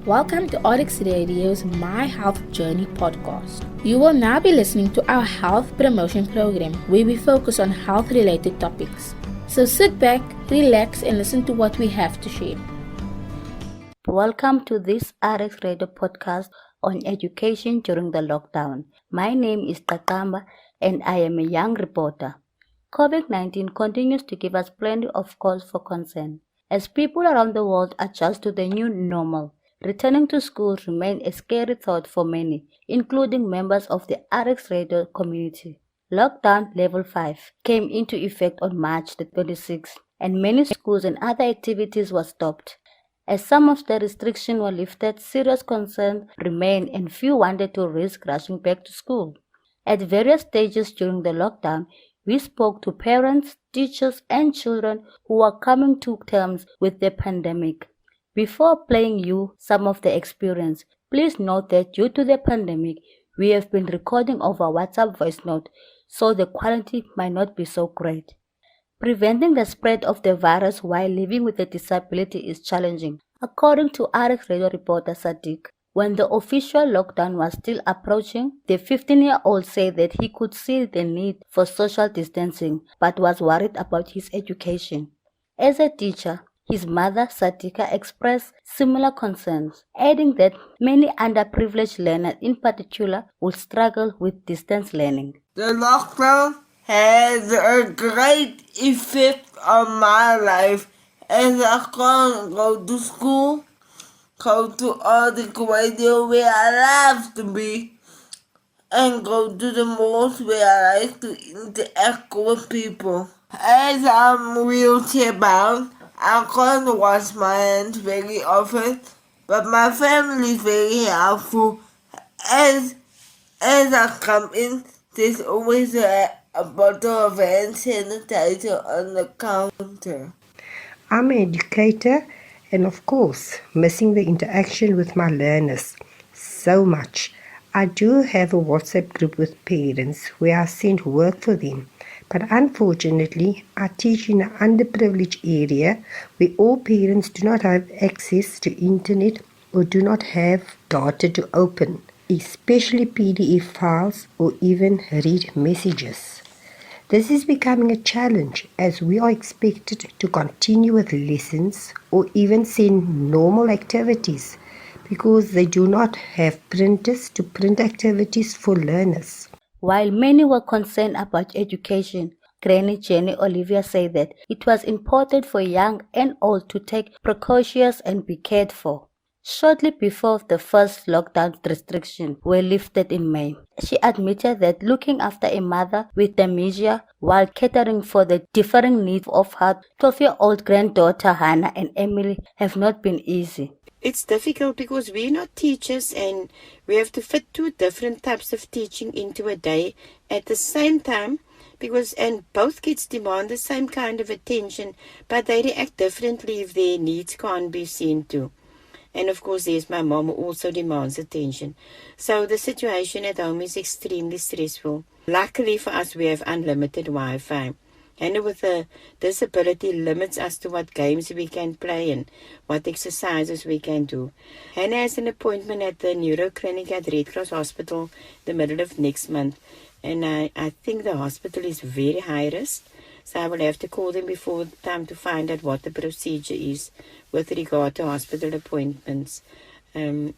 Welcome to Oryx Radio's My Health Journey podcast. You will now be listening to our health promotion program where we focus on health related topics. So sit back, relax, and listen to what we have to share. Welcome to this Oryx Radio podcast on education during the lockdown. My name is Kakamba and I am a young reporter. COVID-19 continues to give us plenty of cause for concern. As people around the world adjust to the new normal, returning to school remains a scary thought for many, including members of the Oryx Radio community. Lockdown Level 5 came into effect on March the 26th, and many schools and other activities were stopped. As some of the restrictions were lifted, serious concerns remained and few wanted to risk rushing back to school. At various stages during the lockdown, we spoke to parents, teachers, and children who were coming to terms with the pandemic. Before playing you some of the experience, please note that due to the pandemic, we have been recording over WhatsApp voice note, so the quality might not be so great. Preventing the spread of the virus while living with a disability is challenging. According to RX Radio reporter Sadiq, when the official lockdown was still approaching, the 15-year-old said that he could see the need for social distancing but was worried about his education. As a teacher, his mother, Sadika, expressed similar concerns, adding that many underprivileged learners in particular would struggle with distance learning. The lockdown has a great effect on my life as I can't go to school, go to all the radio where I love to be, and go to the malls where I like to interact with people. As I'm wheelchair bound, I can't wash my hands very often, but my family is very helpful. As I come in, there's always a bottle of hand sanitizer on the counter. I'm an educator and of course missing the interaction with my learners so much. I do have a WhatsApp group with parents where I send work for them, but unfortunately I teach in an underprivileged area where all parents do not have access to internet or do not have data to open, especially PDF files or even read messages. This is becoming a challenge as we are expected to continue with lessons or even send normal activities because they do not have printers to print activities for learners. While many were concerned about education, Granny Jenny Olivia said that it was important for young and old to take precautions and be cared for. Shortly before the first lockdown restrictions were lifted in May, she admitted that looking after a mother with dementia while catering for the differing needs of her 12-year-old granddaughter Hannah and Emily have not been easy. It's difficult because we're not teachers and we have to fit two different types of teaching into a day at the same time and both kids demand the same kind of attention, but they react differently if their needs can't be seen to. And of course, there's my mom who also demands attention. So the situation at home is extremely stressful. Luckily for us, we have unlimited Wi-Fi. And with the disability limits us to what games we can play and what exercises we can do. Hannah has an appointment at the neuroclinic at Red Cross Hospital the middle of next month. And I think the hospital is very high risk. So I will have to call them before the time to find out what the procedure is with regard to hospital appointments. And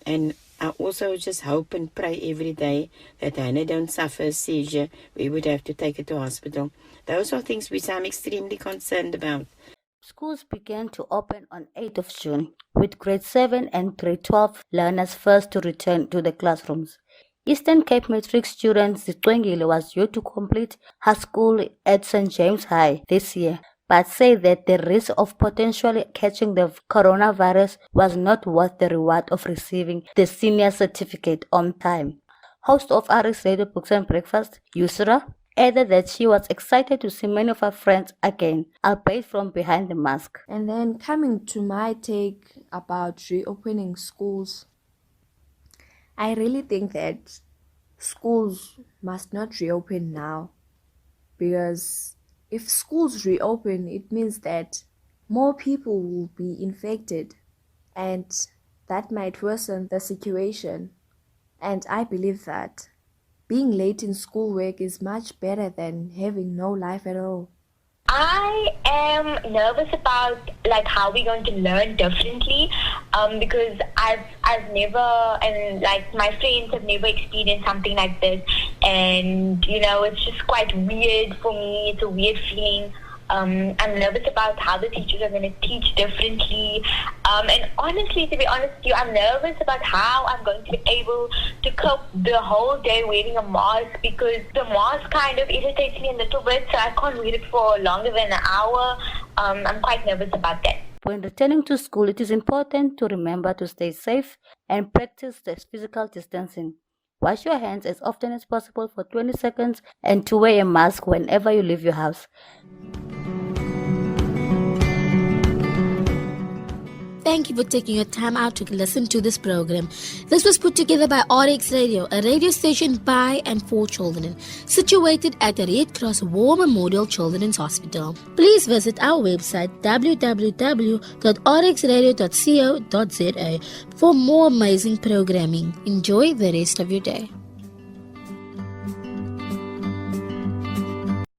I also just hope and pray every day that Hannah don't suffer a seizure. We would have to take her to hospital. Those are things which I'm extremely concerned about. Schools began to open on 8th of June, with grade 7 and grade 12 learners first to return to the classrooms. Eastern Cape Matric student Zitwengile was due to complete her school at St. James High this year, but said that the risk of potentially catching the coronavirus was not worth the reward of receiving the senior certificate on time. Host of RX Radio Books and Breakfast, Yusra, added that she was excited to see many of her friends again, albeit from behind the mask. And then coming to my take about reopening schools, I really think that schools must not reopen now, because if schools reopen, it means that more people will be infected, and that might worsen the situation. And I believe that being late in schoolwork is much better than having no life at all. I am nervous about like how we're going to learn differently, because I've never, and like my friends have never experienced something like this, and it's just quite weird for me. It's a weird feeling. I'm nervous about how the teachers are going to teach differently. And honestly, to be honest with you, I'm nervous about how I'm going to be able to cope the whole day wearing a mask, because the mask kind of irritates me a little bit, so I can't wear it for longer than an hour. I'm quite nervous about that. When returning to school, it is important to remember to stay safe and practice the physical distancing. Wash your hands as often as possible for 20 seconds and to wear a mask whenever you leave your house. Thank you for taking your time out to listen to this program. This was put together by RX Radio, a radio station by and for children, situated at the Red Cross War Memorial Children's Hospital. Please visit our website www.rxradio.co.za for more amazing programming. Enjoy the rest of your day.